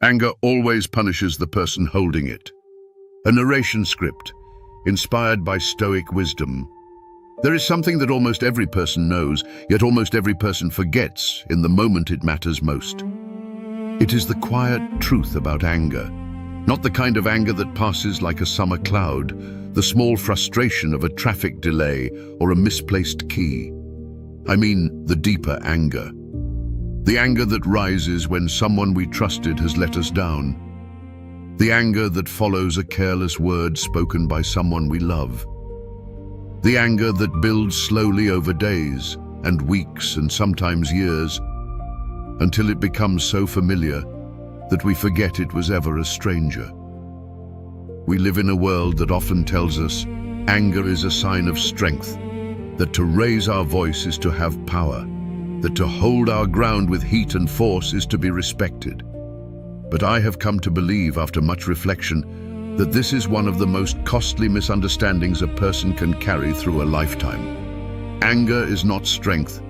Anger always punishes the person holding it. A narration script, inspired by Stoic wisdom. There is something that almost every person knows, yet almost every person forgets in the moment it matters most. It is the quiet truth about anger. Not the kind of anger that passes like a summer cloud, the small frustration of a traffic delay or a misplaced key. I mean the deeper anger. The anger that rises when someone we trusted has let us down. The anger that follows a careless word spoken by someone we love. The anger that builds slowly over days and weeks and sometimes years, until it becomes so familiar that we forget it was ever a stranger. We live in a world that often tells us anger is a sign of strength, that to raise our voice is to have power, that to hold our ground with heat and force is to be respected. But I have come to believe, after much reflection, that this is one of the most costly misunderstandings a person can carry through a lifetime. Anger is not strength.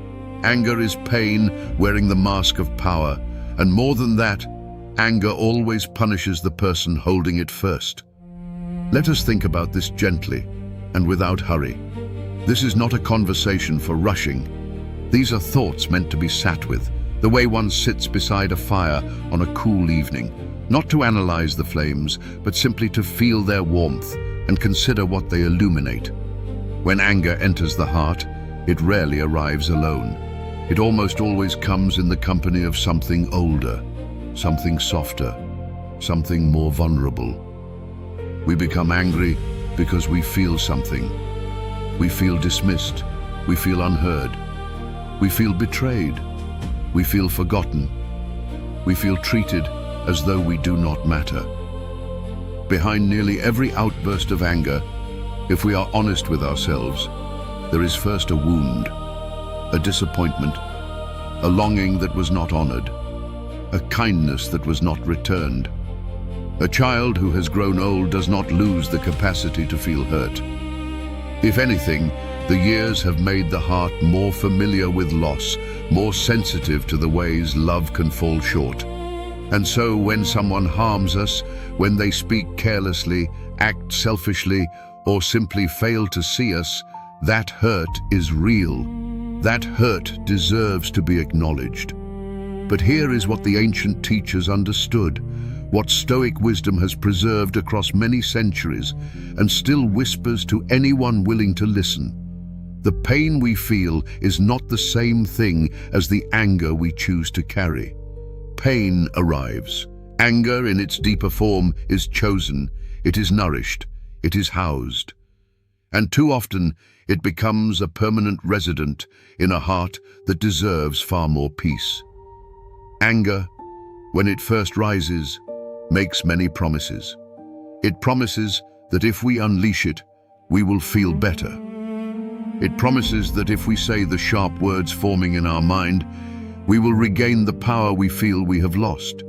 Anger is pain wearing the mask of power, and more than that, anger always punishes the person holding it first. Let us think about this gently and without hurry. This is not a conversation for rushing. These are thoughts meant to be sat with, the way one sits beside a fire on a cool evening, not to analyze the flames, but simply to feel their warmth and consider what they illuminate. When anger enters the heart, it rarely arrives alone. It almost always comes in the company of something older, something softer, something more vulnerable. We become angry because we feel something. We feel dismissed. We feel unheard. We feel betrayed. We feel forgotten. We feel treated as though we do not matter. Behind nearly every outburst of anger, if we are honest with ourselves, there is first a wound, a disappointment, a longing that was not honored, a kindness that was not returned. A child who has grown old does not lose the capacity to feel hurt. If anything, the years have made the heart more familiar with loss, more sensitive to the ways love can fall short. And so when someone harms us, when they speak carelessly, act selfishly, or simply fail to see us, that hurt is real. That hurt deserves to be acknowledged. But here is what the ancient teachers understood, what Stoic wisdom has preserved across many centuries and still whispers to anyone willing to listen. The pain we feel is not the same thing as the anger we choose to carry. Pain arrives. Anger in its deeper form is chosen, it is nourished, it is housed. And too often it becomes a permanent resident in a heart that deserves far more peace. Anger, when it first rises, makes many promises. It promises that if we unleash it, we will feel better. It promises that if we say the sharp words forming in our mind, we will regain the power we feel we have lost.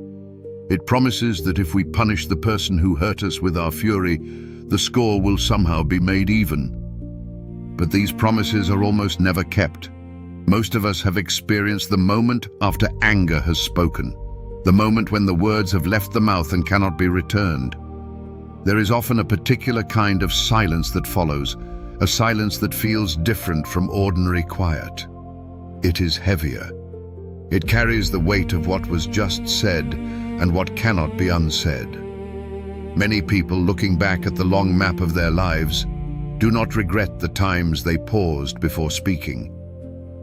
It promises that if we punish the person who hurt us with our fury, the score will somehow be made even. But these promises are almost never kept. Most of us have experienced the moment after anger has spoken, the moment when the words have left the mouth and cannot be returned. There is often a particular kind of silence that follows, a silence that feels different from ordinary quiet. It is heavier. It carries the weight of what was just said and what cannot be unsaid. Many people, looking back at the long map of their lives, do not regret the times they paused before speaking.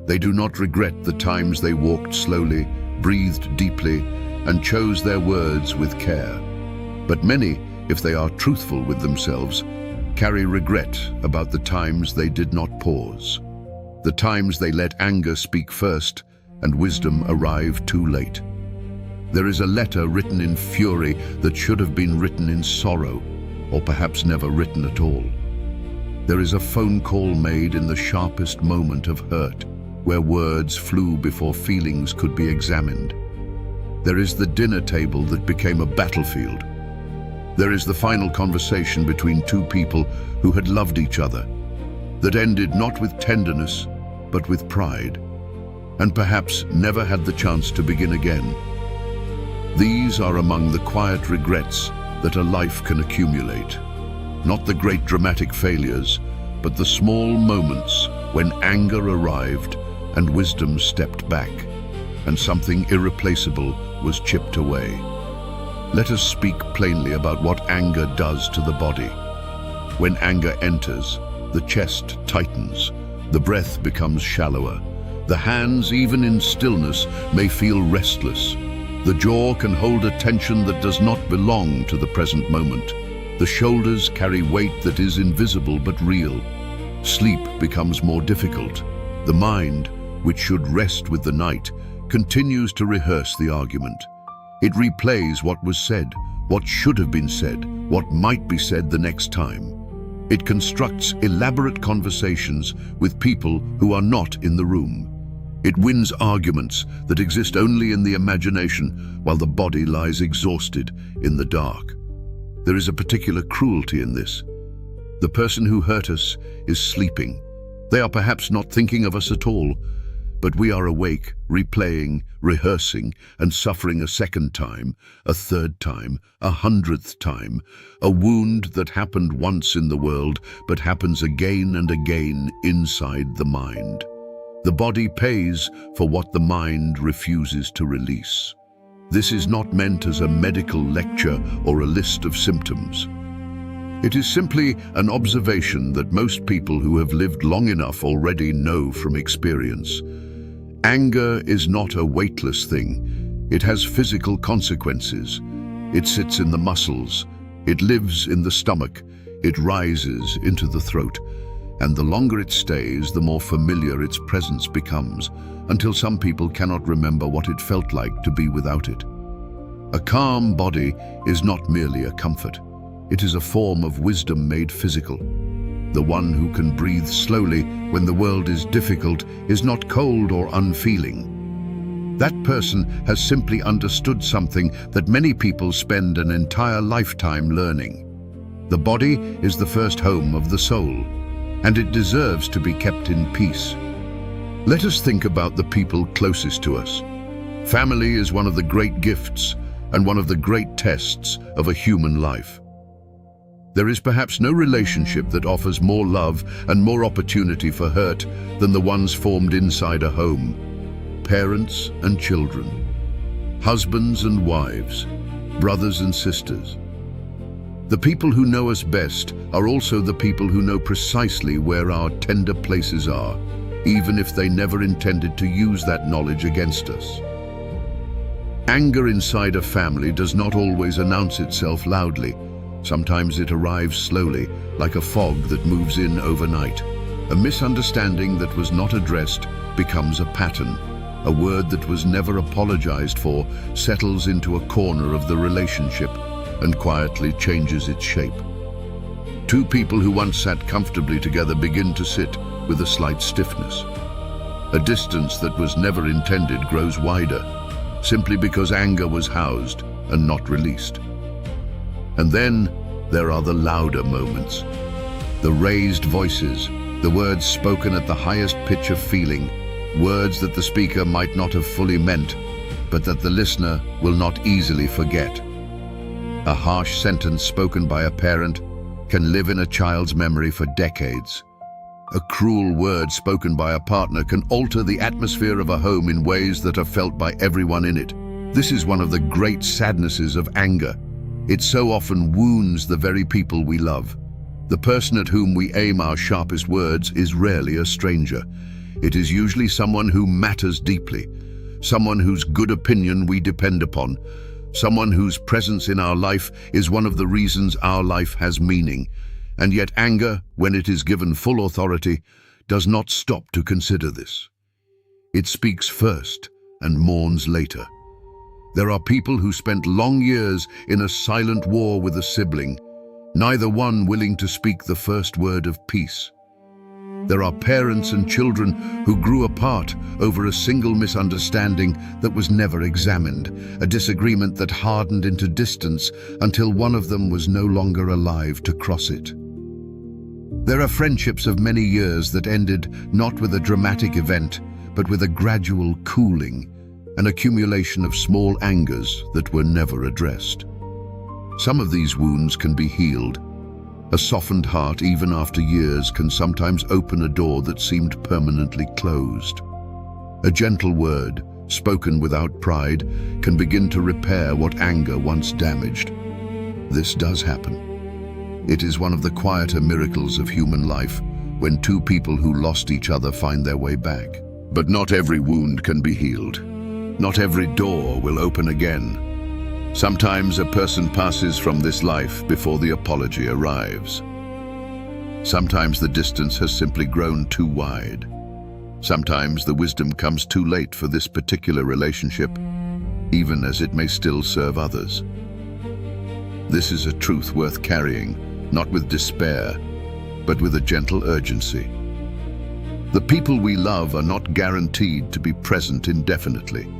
They do not regret the times they walked slowly, breathed deeply, and chose their words with care. But many, if they are truthful with themselves, carry regret about the times they did not pause, the times they let anger speak first and wisdom arrive too late. There is a letter written in fury that should have been written in sorrow, or perhaps never written at all. There is a phone call made in the sharpest moment of hurt, where words flew before feelings could be examined. There is the dinner table that became a battlefield. There is the final conversation between two people who had loved each other, that ended not with tenderness, but with pride, and perhaps never had the chance to begin again. These are among the quiet regrets that a life can accumulate. Not the great dramatic failures, but the small moments when anger arrived and wisdom stepped back, and something irreplaceable was chipped away. Let us speak plainly about what anger does to the body. When anger enters, the chest tightens, the breath becomes shallower, the hands, even in stillness, may feel restless. The jaw can hold a tension that does not belong to the present moment. The shoulders carry weight that is invisible but real. Sleep becomes more difficult. The mind, which should rest with the night, continues to rehearse the argument. It replays what was said, what should have been said, what might be said the next time. It constructs elaborate conversations with people who are not in the room. It wins arguments that exist only in the imagination while the body lies exhausted in the dark. There is a particular cruelty in this. The person who hurt us is sleeping. They are perhaps not thinking of us at all, but we are awake, replaying, rehearsing, and suffering a second time, a third time, 100th time, a wound that happened once in the world, but happens again and again inside the mind. The body pays for what the mind refuses to release. This is not meant as a medical lecture or a list of symptoms. It is simply an observation that most people who have lived long enough already know from experience. Anger is not a weightless thing. It has physical consequences. It sits in the muscles. It lives in the stomach. It rises into the throat. And the longer it stays, the more familiar its presence becomes, until some people cannot remember what it felt like to be without it. A calm body is not merely a comfort. It is a form of wisdom made physical. The one who can breathe slowly when the world is difficult is not cold or unfeeling. That person has simply understood something that many people spend an entire lifetime learning. The body is the first home of the soul, and it deserves to be kept in peace. Let us think about the people closest to us. Family is one of the great gifts and one of the great tests of a human life. There is perhaps no relationship that offers more love and more opportunity for hurt than the ones formed inside a home. Parents and children, husbands and wives, brothers and sisters. The people who know us best are also the people who know precisely where our tender places are, even if they never intended to use that knowledge against us. Anger inside a family does not always announce itself loudly. Sometimes it arrives slowly, like a fog that moves in overnight. A misunderstanding that was not addressed becomes a pattern. A word that was never apologized for settles into a corner of the relationship and quietly changes its shape. Two people who once sat comfortably together begin to sit with a slight stiffness. A distance that was never intended grows wider, simply because anger was housed and not released. And then there are the louder moments. The raised voices, the words spoken at the highest pitch of feeling, words that the speaker might not have fully meant, but that the listener will not easily forget. A harsh sentence spoken by a parent can live in a child's memory for decades. A cruel word spoken by a partner can alter the atmosphere of a home in ways that are felt by everyone in it. This is one of the great sadnesses of anger. It so often wounds the very people we love. The person at whom we aim our sharpest words is rarely a stranger. It is usually someone who matters deeply, someone whose good opinion we depend upon, someone whose presence in our life is one of the reasons our life has meaning. And yet anger, when it is given full authority, does not stop to consider this. It speaks first and mourns later. There are people who spent long years in a silent war with a sibling, neither one willing to speak the first word of peace. There are parents and children who grew apart over a single misunderstanding that was never examined, a disagreement that hardened into distance until one of them was no longer alive to cross it. There are friendships of many years that ended not with a dramatic event, but with a gradual cooling, an accumulation of small angers that were never addressed. Some of these wounds can be healed. A softened heart, even after years, can sometimes open a door that seemed permanently closed. A gentle word, spoken without pride, can begin to repair what anger once damaged. This does happen. It is one of the quieter miracles of human life when two people who lost each other find their way back. But not every wound can be healed. Not every door will open again. Sometimes a person passes from this life before the apology arrives. Sometimes the distance has simply grown too wide. Sometimes the wisdom comes too late for this particular relationship, even as it may still serve others. This is a truth worth carrying, not with despair, but with a gentle urgency. The people we love are not guaranteed to be present indefinitely.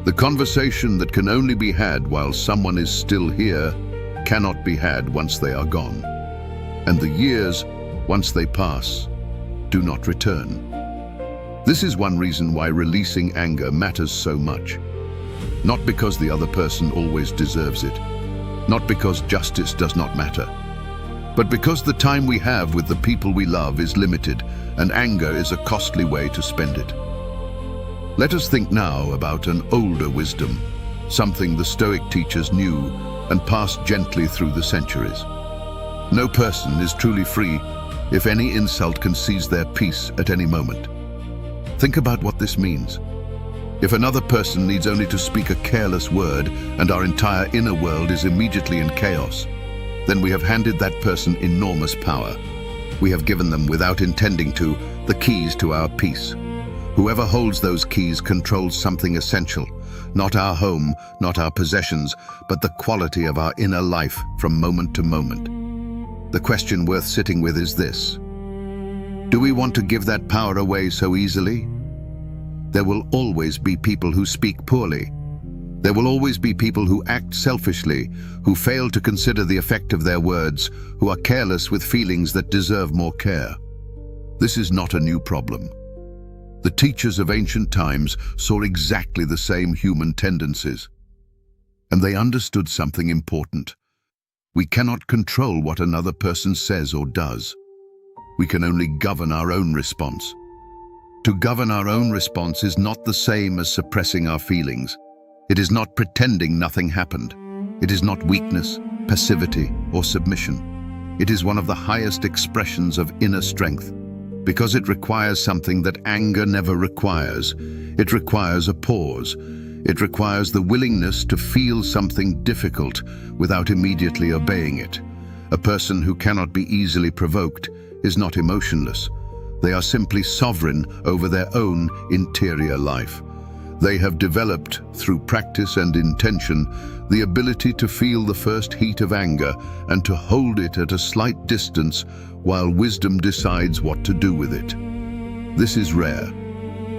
The conversation that can only be had while someone is still here cannot be had once they are gone. And the years, once they pass, do not return. This is one reason why releasing anger matters so much. Not because the other person always deserves it, not because justice does not matter, but because the time we have with the people we love is limited, and anger is a costly way to spend it. Let us think now about an older wisdom, something the Stoic teachers knew and passed gently through the centuries. No person is truly free if any insult can seize their peace at any moment. Think about what this means. If another person needs only to speak a careless word and our entire inner world is immediately in chaos, then we have handed that person enormous power. We have given them, without intending to, the keys to our peace. Whoever holds those keys controls something essential, not our home, not our possessions, but the quality of our inner life from moment to moment. The question worth sitting with is this: do we want to give that power away so easily? There will always be people who speak poorly. There will always be people who act selfishly, who fail to consider the effect of their words, who are careless with feelings that deserve more care. This is not a new problem. The teachers of ancient times saw exactly the same human tendencies. And they understood something important. We cannot control what another person says or does. We can only govern our own response. To govern our own response is not the same as suppressing our feelings. It is not pretending nothing happened. It is not weakness, passivity, or submission. It is one of the highest expressions of inner strength, because it requires something that anger never requires. It requires a pause. It requires the willingness to feel something difficult without immediately obeying it. A person who cannot be easily provoked is not emotionless. They are simply sovereign over their own interior life. They have developed, through practice and intention, the ability to feel the first heat of anger and to hold it at a slight distance while wisdom decides what to do with it. This is rare,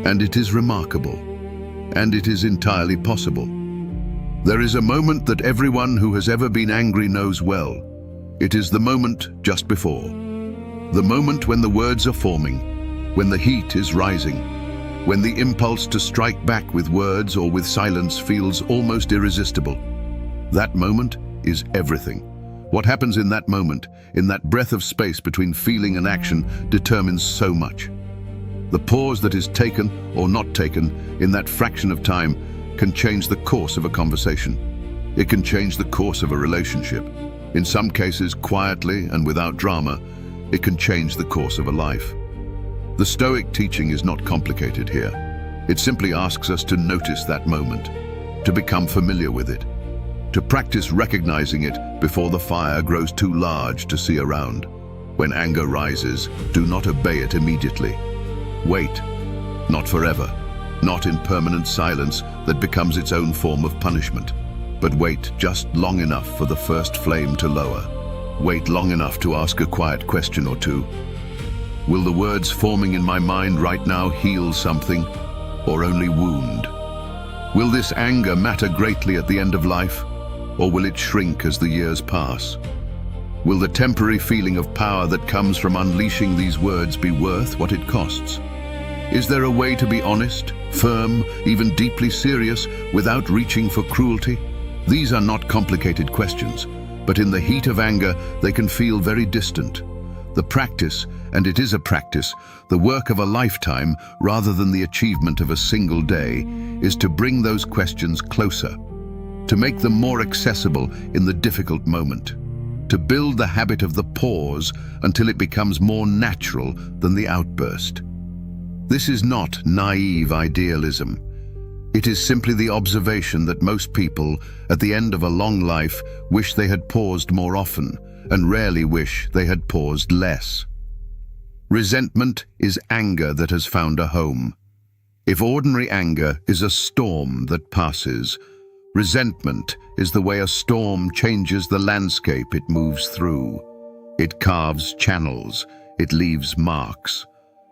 and it is remarkable, and it is entirely possible. There is a moment that everyone who has ever been angry knows well. It is the moment just before. The moment when the words are forming, when the heat is rising, when the impulse to strike back with words or with silence feels almost irresistible. That moment is everything. What happens in that moment, in that breath of space between feeling and action, determines so much. The pause that is taken or not taken in that fraction of time can change the course of a conversation. It can change the course of a relationship. In some cases, quietly and without drama, it can change the course of a life. The Stoic teaching is not complicated here. It simply asks us to notice that moment, to become familiar with it, to practice recognizing it before the fire grows too large to see around. When anger rises, do not obey it immediately. Wait, not forever, not in permanent silence that becomes its own form of punishment, but wait just long enough for the first flame to lower. Wait long enough to ask a quiet question or two. Will the words forming in my mind right now heal something, or only wound? Will this anger matter greatly at the end of life, or will it shrink as the years pass? Will the temporary feeling of power that comes from unleashing these words be worth what it costs? Is there a way to be honest, firm, even deeply serious without reaching for cruelty? These are not complicated questions, but in the heat of anger, they can feel very distant. The practice, and it is a practice, the work of a lifetime rather than the achievement of a single day, is to bring those questions closer, to make them more accessible in the difficult moment, to build the habit of the pause until it becomes more natural than the outburst. This is not naive idealism. It is simply the observation that most people, at the end of a long life, wish they had paused more often, and rarely wish they had paused less. Resentment is anger that has found a home. If ordinary anger is a storm that passes, resentment is the way a storm changes the landscape it moves through. It carves channels, it leaves marks.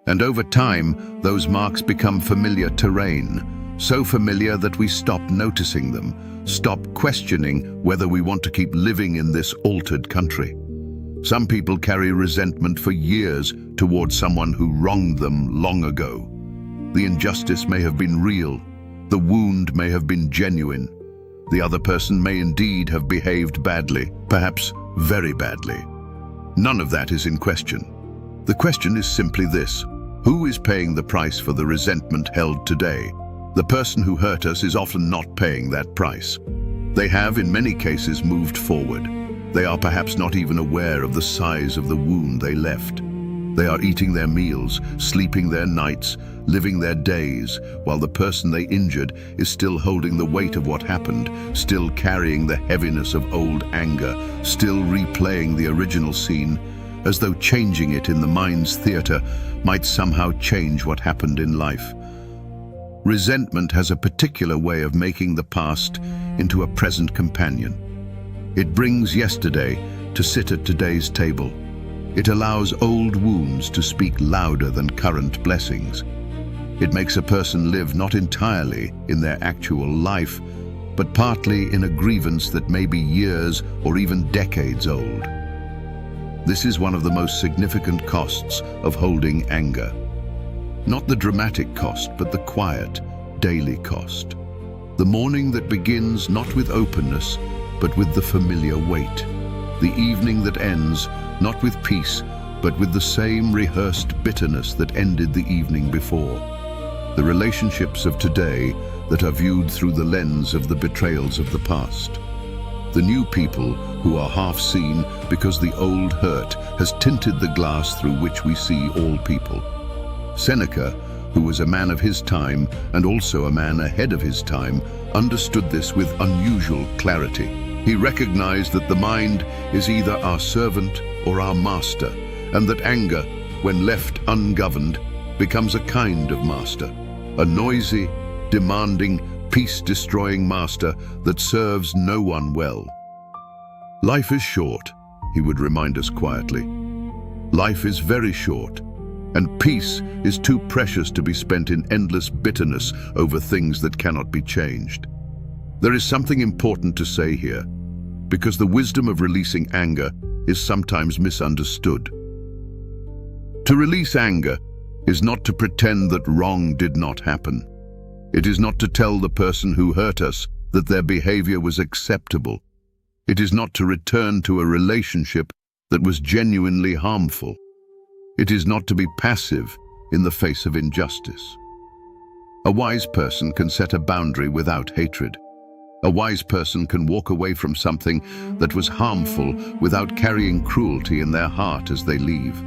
And over time, those marks become familiar terrain, so familiar that we stop noticing them, stop questioning whether we want to keep living in this altered country. Some people carry resentment for years towards someone who wronged them long ago. The injustice may have been real, the wound may have been genuine. The other person may indeed have behaved badly, perhaps very badly. None of that is in question. The question is simply this: who is paying the price for the resentment held today? The person who hurt us is often not paying that price. They have, in many cases, moved forward. They are perhaps not even aware of the size of the wound they left. They are eating their meals, sleeping their nights, living their days, while the person they injured is still holding the weight of what happened, still carrying the heaviness of old anger, still replaying the original scene, as though changing it in the mind's theater might somehow change what happened in life. Resentment has a particular way of making the past into a present companion. It brings yesterday to sit at today's table. It allows old wounds to speak louder than current blessings. It makes a person live not entirely in their actual life, but partly in a grievance that may be years or even decades old. This is one of the most significant costs of holding anger. Not the dramatic cost, but the quiet, daily cost. The mourning that begins not with openness, but with the familiar weight. The evening that ends not with peace, but with the same rehearsed bitterness that ended the evening before. The relationships of today that are viewed through the lens of the betrayals of the past. The new people who are half seen because the old hurt has tinted the glass through which we see all people. Seneca, who was a man of his time and also a man ahead of his time, understood this with unusual clarity. He recognized that the mind is either our servant or our master, and that anger, when left ungoverned, becomes a kind of master, a noisy, demanding, peace-destroying master that serves no one well. Life is short, he would remind us quietly. Life is very short, and peace is too precious to be spent in endless bitterness over things that cannot be changed. There is something important to say here, because the wisdom of releasing anger is sometimes misunderstood. To release anger is not to pretend that wrong did not happen. It is not to tell the person who hurt us that their behavior was acceptable. It is not to return to a relationship that was genuinely harmful. It is not to be passive in the face of injustice. A wise person can set a boundary without hatred. A wise person can walk away from something that was harmful without carrying cruelty in their heart as they leave.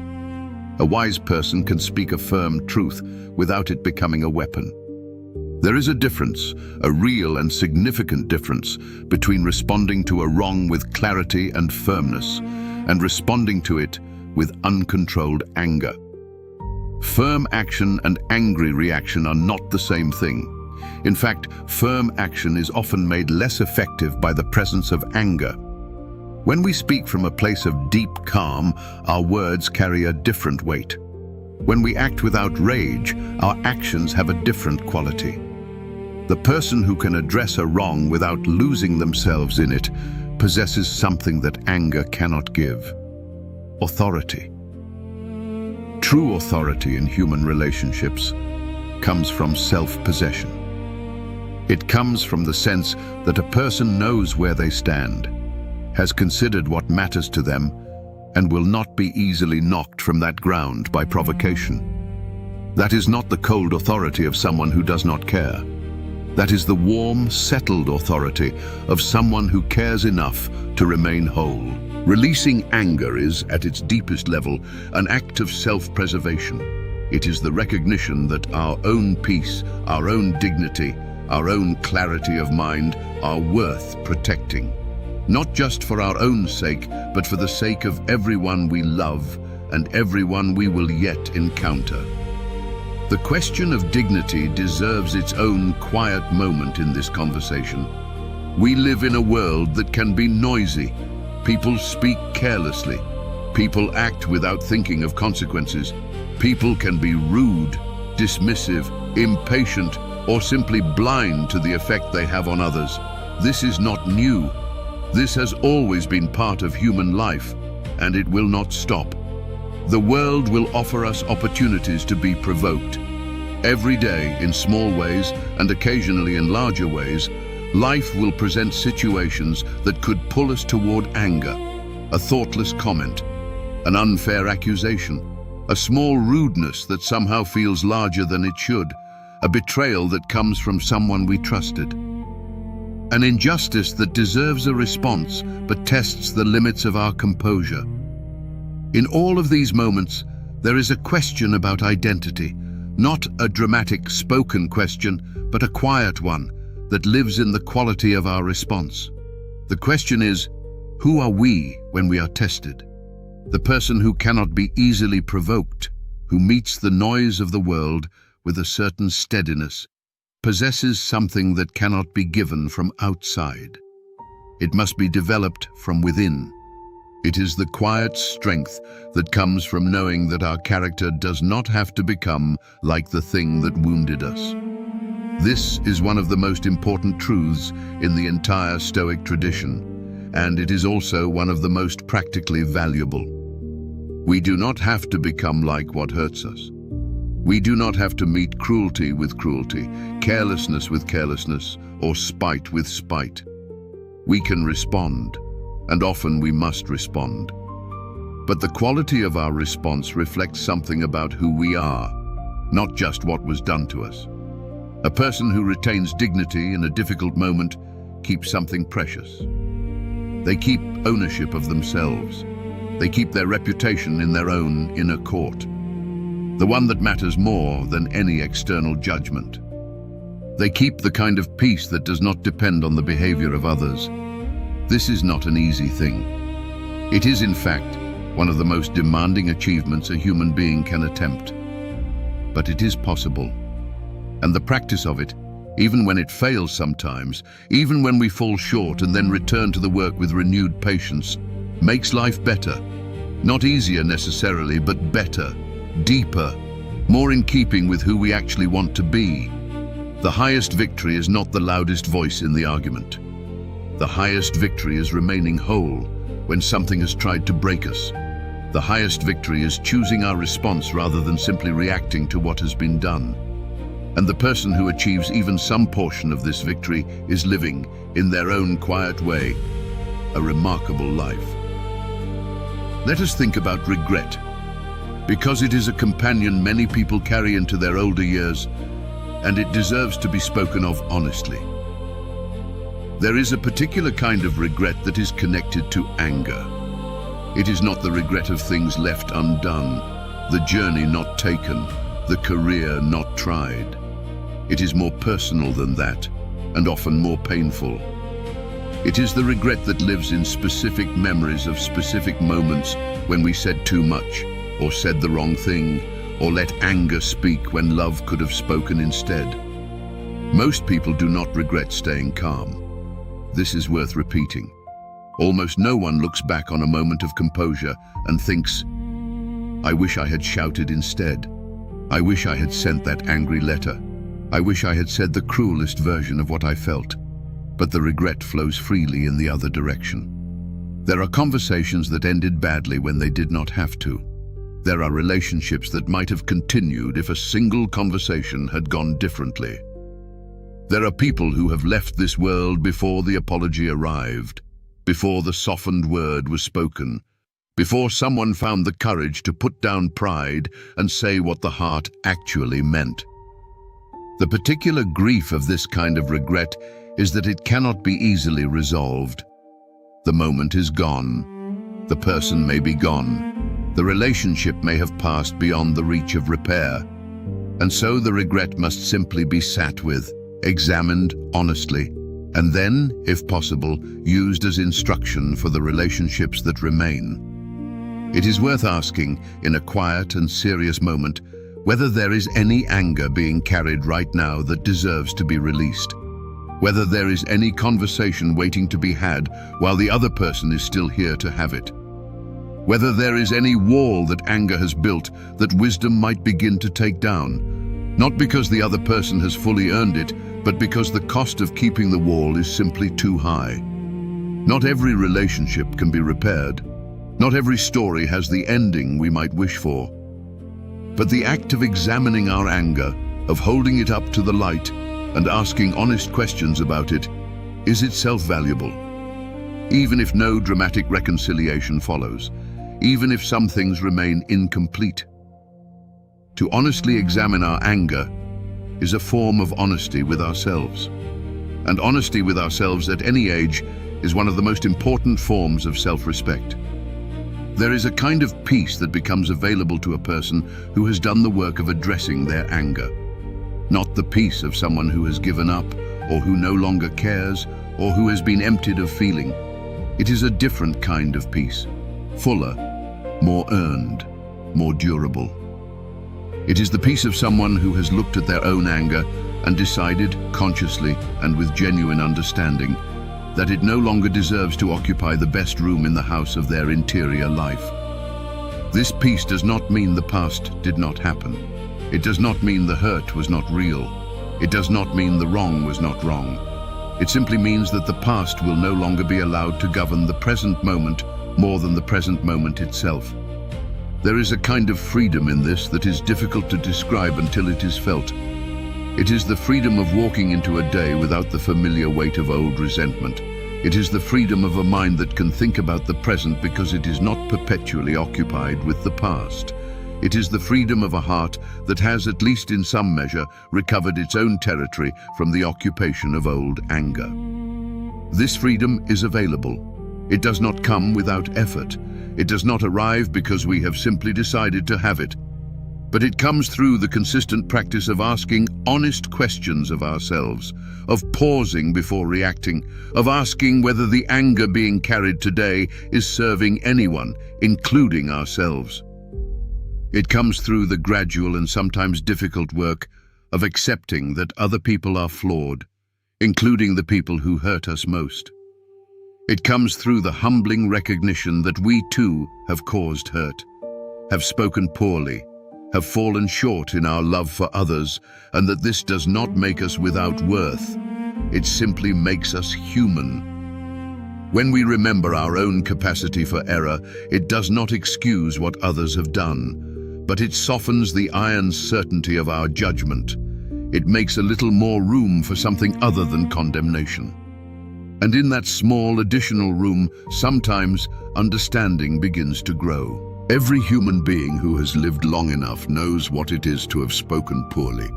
A wise person can speak a firm truth without it becoming a weapon. There is a difference, a real and significant difference, between responding to a wrong with clarity and firmness and responding to it with uncontrolled anger. Firm action and angry reaction are not the same thing. In fact, firm action is often made less effective by the presence of anger. When we speak from a place of deep calm, our words carry a different weight. When we act without rage, our actions have a different quality. The person who can address a wrong without losing themselves in it possesses something that anger cannot give: authority. True authority in human relationships comes from self-possession. It comes from the sense that a person knows where they stand, has considered what matters to them, and will not be easily knocked from that ground by provocation. That is not the cold authority of someone who does not care. That is the warm, settled authority of someone who cares enough to remain whole. Releasing anger is, at its deepest level, an act of self-preservation. It is the recognition that our own peace, our own dignity, our own clarity of mind are worth protecting. Not just for our own sake, but for the sake of everyone we love and everyone we will yet encounter. The question of dignity deserves its own quiet moment in this conversation. We live in a world that can be noisy. People speak carelessly. People act without thinking of consequences. People can be rude, dismissive, impatient, or simply blind to the effect they have on others. This is not new. This has always been part of human life, and it will not stop. The world will offer us opportunities to be provoked. Every day, in small ways and occasionally in larger ways, life will present situations that could pull us toward anger, a thoughtless comment, an unfair accusation, a small rudeness that somehow feels larger than it should, a betrayal that comes from someone we trusted, an injustice that deserves a response but tests the limits of our composure. In all of these moments, there is a question about identity, not a dramatic spoken question, but a quiet one that lives in the quality of our response. The question is, who are we when we are tested? The person who cannot be easily provoked, who meets the noise of the world with a certain steadiness, possesses something that cannot be given from outside. It must be developed from within. It is the quiet strength that comes from knowing that our character does not have to become like the thing that wounded us. This is one of the most important truths in the entire Stoic tradition, and it is also one of the most practically valuable. We do not have to become like what hurts us. We do not have to meet cruelty with cruelty, carelessness with carelessness, or spite with spite. We can respond, and often we must respond. But the quality of our response reflects something about who we are, not just what was done to us. A person who retains dignity in a difficult moment keeps something precious. They keep ownership of themselves. They keep their reputation in their own inner court, the one that matters more than any external judgment. They keep the kind of peace that does not depend on the behavior of others. This is not an easy thing. It is, in fact, one of the most demanding achievements a human being can attempt. But it is possible. And the practice of it, even when it fails sometimes, even when we fall short and then return to the work with renewed patience, makes life better. Not easier necessarily, but better, deeper, more in keeping with who we actually want to be. The highest victory is not the loudest voice in the argument. The highest victory is remaining whole when something has tried to break us. The highest victory is choosing our response rather than simply reacting to what has been done. And the person who achieves even some portion of this victory is living, in their own quiet way, a remarkable life. Let us think about regret, because it is a companion many people carry into their older years, and it deserves to be spoken of honestly. There is a particular kind of regret that is connected to anger. It is not the regret of things left undone, the journey not taken, the career not tried. It is more personal than that, and often more painful. It is the regret that lives in specific memories of specific moments when we said too much, or said the wrong thing, or let anger speak when love could have spoken instead. Most people do not regret staying calm. This is worth repeating. Almost no one looks back on a moment of composure and thinks, "I wish I had shouted instead. I wish I had sent that angry letter. I wish I had said the cruelest version of what I felt." But the regret flows freely in the other direction. There are conversations that ended badly when they did not have to. There are relationships that might have continued if a single conversation had gone differently. There are people who have left this world before the apology arrived, before the softened word was spoken, before someone found the courage to put down pride and say what the heart actually meant. The particular grief of this kind of regret is that it cannot be easily resolved. The moment is gone. The person may be gone. The relationship may have passed beyond the reach of repair. And so the regret must simply be sat with, examined honestly, and then, if possible, used as instruction for the relationships that remain. It is worth asking, in a quiet and serious moment, whether there is any anger being carried right now that deserves to be released. Whether there is any conversation waiting to be had while the other person is still here to have it. Whether there is any wall that anger has built that wisdom might begin to take down, not because the other person has fully earned it, but because the cost of keeping the wall is simply too high. Not every relationship can be repaired. Not every story has the ending we might wish for. But the act of examining our anger, of holding it up to the light, and asking honest questions about it, is itself valuable. Even if no dramatic reconciliation follows, even if some things remain incomplete. To honestly examine our anger is a form of honesty with ourselves. And honesty with ourselves at any age is one of the most important forms of self-respect. There is a kind of peace that becomes available to a person who has done the work of addressing their anger. Not the peace of someone who has given up, or who no longer cares, or who has been emptied of feeling. It is a different kind of peace, fuller, more earned, more durable. It is the peace of someone who has looked at their own anger and decided, consciously and with genuine understanding, that it no longer deserves to occupy the best room in the house of their interior life. This peace does not mean the past did not happen. It does not mean the hurt was not real. It does not mean the wrong was not wrong. It simply means that the past will no longer be allowed to govern the present moment more than the present moment itself. There is a kind of freedom in this that is difficult to describe until it is felt. It is the freedom of walking into a day without the familiar weight of old resentment. It is the freedom of a mind that can think about the present because it is not perpetually occupied with the past. It is the freedom of a heart that has, at least in some measure, recovered its own territory from the occupation of old anger. This freedom is available. It does not come without effort. It does not arrive because we have simply decided to have it. But it comes through the consistent practice of asking honest questions of ourselves, of pausing before reacting, of asking whether the anger being carried today is serving anyone, including ourselves. It comes through the gradual and sometimes difficult work of accepting that other people are flawed, including the people who hurt us most. It comes through the humbling recognition that we too have caused hurt, have spoken poorly, have fallen short in our love for others, and that this does not make us without worth. It simply makes us human. When we remember our own capacity for error, it does not excuse what others have done, but it softens the iron certainty of our judgment. It makes a little more room for something other than condemnation. And in that small additional room, sometimes understanding begins to grow. Every human being who has lived long enough knows what it is to have spoken poorly,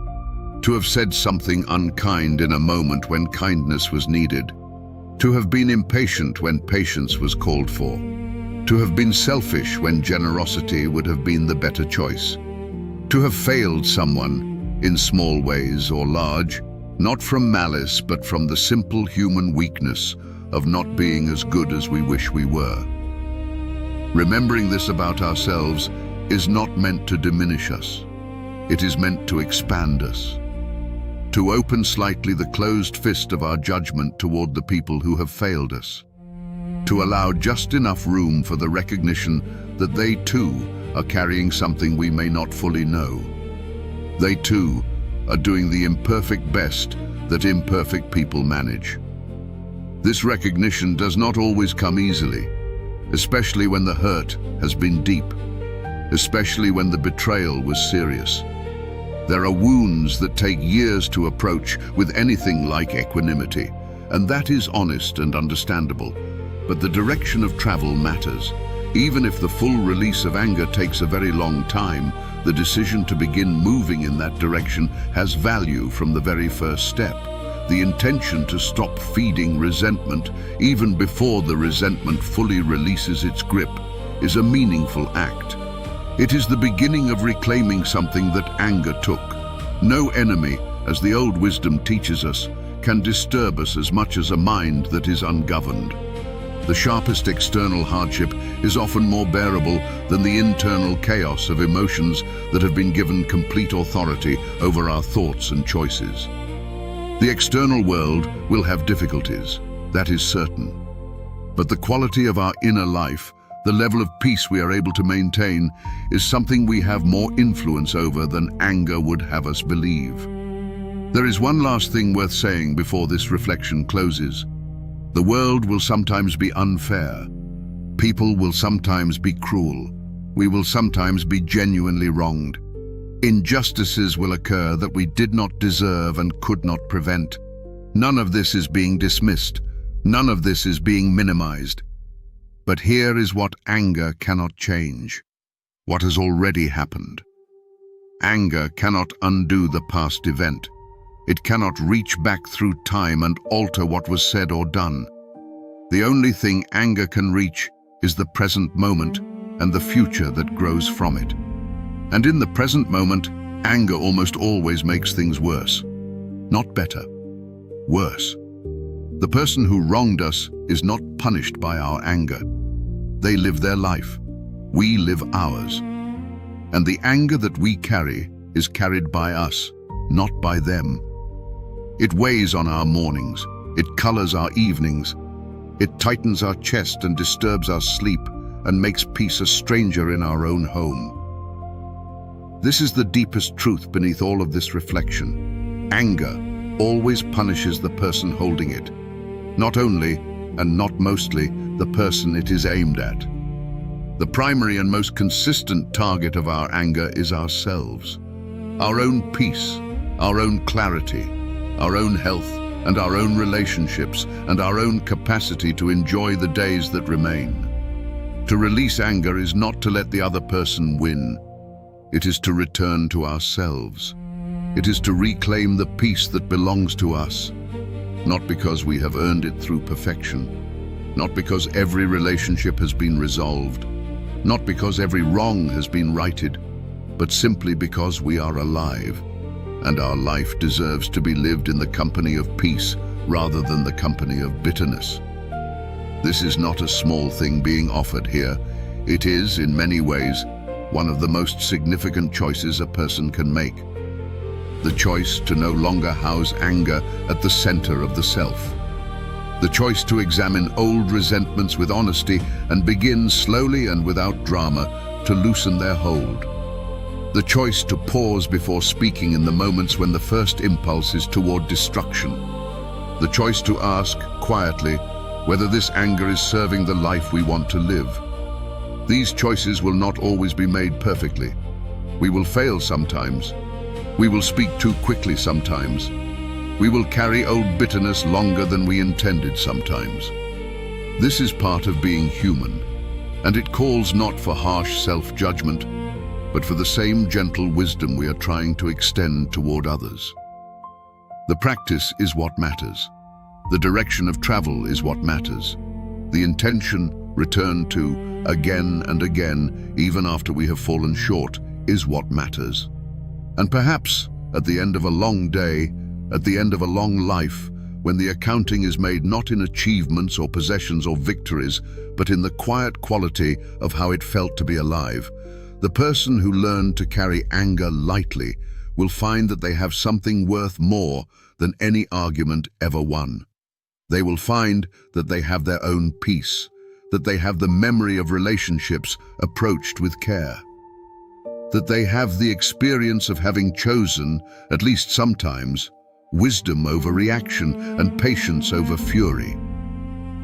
to have said something unkind in a moment when kindness was needed, to have been impatient when patience was called for, to have been selfish when generosity would have been the better choice, to have failed someone, in small ways or large, not from malice but from the simple human weakness of not being as good as we wish we were. Remembering this about ourselves is not meant to diminish us. It is meant to expand us, to open slightly the closed fist of our judgment toward the people who have failed us, to allow just enough room for the recognition that they too are carrying something we may not fully know. They too are doing the imperfect best that imperfect people manage. This recognition does not always come easily, especially when the hurt has been deep, especially when the betrayal was serious. There are wounds that take years to approach with anything like equanimity, and that is honest and understandable. But the direction of travel matters. Even if the full release of anger takes a very long time, the decision to begin moving in that direction has value from the very first step. The intention to stop feeding resentment, even before the resentment fully releases its grip, is a meaningful act. It is the beginning of reclaiming something that anger took. No enemy, as the old wisdom teaches us, can disturb us as much as a mind that is ungoverned. The sharpest external hardship is often more bearable than the internal chaos of emotions that have been given complete authority over our thoughts and choices. The external world will have difficulties, that is certain. But the quality of our inner life, the level of peace we are able to maintain, is something we have more influence over than anger would have us believe. There is one last thing worth saying before this reflection closes. The world will sometimes be unfair. People will sometimes be cruel. We will sometimes be genuinely wronged. Injustices will occur that we did not deserve and could not prevent. None of this is being dismissed. None of this is being minimized. But here is what anger cannot change. What has already happened. Anger cannot undo the past event. It cannot reach back through time and alter what was said or done. The only thing anger can reach is the present moment and the future that grows from it. And in the present moment, anger almost always makes things worse. Not better. Worse. The person who wronged us is not punished by our anger. They live their life. We live ours. And the anger that we carry is carried by us, not by them. It weighs on our mornings. It colors our evenings. It tightens our chest and disturbs our sleep and makes peace a stranger in our own home. This is the deepest truth beneath all of this reflection. Anger always punishes the person holding it. Not only, and not mostly, the person it is aimed at. The primary and most consistent target of our anger is ourselves. Our own peace, our own clarity, our own health, and our own relationships, and our own capacity to enjoy the days that remain. To release anger is not to let the other person win. It is to return to ourselves. It is to reclaim the peace that belongs to us. Not because we have earned it through perfection. Not because every relationship has been resolved. Not because every wrong has been righted. But simply because we are alive. And our life deserves to be lived in the company of peace rather than the company of bitterness. This is not a small thing being offered here. It is, in many ways, one of the most significant choices a person can make. The choice to no longer house anger at the center of the self. The choice to examine old resentments with honesty and begin slowly and without drama to loosen their hold. The choice to pause before speaking in the moments when the first impulse is toward destruction. The choice to ask, quietly, whether this anger is serving the life we want to live. These choices will not always be made perfectly. We will fail sometimes. We will speak too quickly sometimes. We will carry old bitterness longer than we intended sometimes. This is part of being human, and it calls not for harsh self-judgment, but for the same gentle wisdom we are trying to extend toward others. The practice is what matters. The direction of travel is what matters. The intention, returned to again and again, even after we have fallen short, is what matters. And perhaps, at the end of a long day, at the end of a long life, when the accounting is made not in achievements or possessions or victories, but in the quiet quality of how it felt to be alive, the person who learned to carry anger lightly will find that they have something worth more than any argument ever won. They will find that they have their own peace, that they have the memory of relationships approached with care, that they have the experience of having chosen, at least sometimes, wisdom over reaction and patience over fury,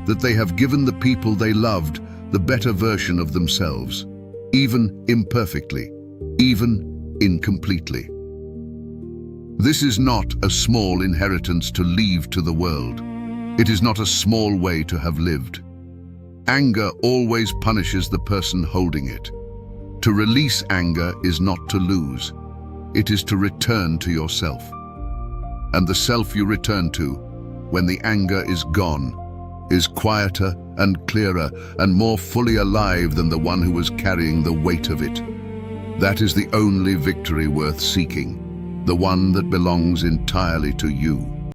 that they have given the people they loved the better version of themselves, even imperfectly, even incompletely. This is not a small inheritance to leave to the world. It is not a small way to have lived. Anger always punishes the person holding it. To release anger is not to lose. It is to return to yourself. And the self you return to, when the anger is gone, is quieter and clearer and more fully alive than the one who was carrying the weight of it. That is the only victory worth seeking, the one that belongs entirely to you.